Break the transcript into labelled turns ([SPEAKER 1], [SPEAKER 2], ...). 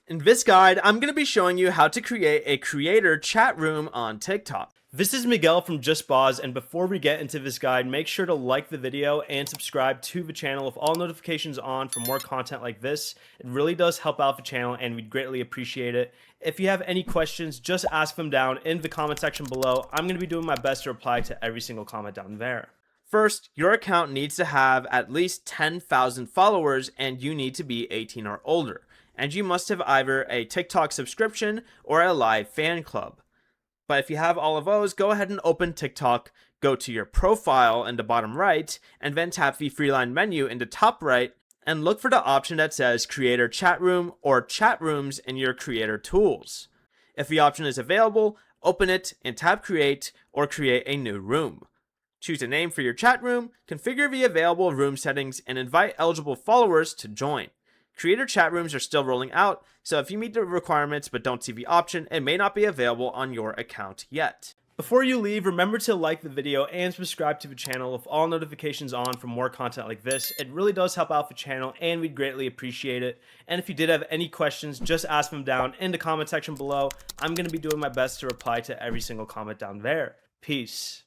[SPEAKER 1] In this guide, I'm going to be showing you how to create a creator chat room on TikTok. This is Miguel from JustBoz, and before we get into this guide, make sure to like the video and subscribe to the channel with all notifications on for more content like this. It really does help out the channel and we'd greatly appreciate it. If you have any questions, just ask them down in the comment section below. I'm going to be doing my best to reply to every single comment down there. First, your account needs to have at least 10,000 followers and you need to be 18 or older. And you must have either a TikTok subscription or a live fan club. But if you have all of those, go ahead and open TikTok, go to your profile in the bottom right, and then tap the three-line menu in the top right, and look for the option that says Creator Chat Room or Chat Rooms in your Creator Tools. If the option is available, open it and tap Create or create a new room. Choose a name for your chat room, configure the available room settings, and invite eligible followers to join. Creator chat rooms are still rolling out, so if you meet the requirements but don't see the option, it may not be available on your account yet. Before you leave, remember to like the video and subscribe to the channel with all notifications on for more content like this. It really does help out the channel and we'd greatly appreciate it. And if you did have any questions, just ask them down in the comment section below. I'm going to be doing my best to reply to every single comment down there. Peace.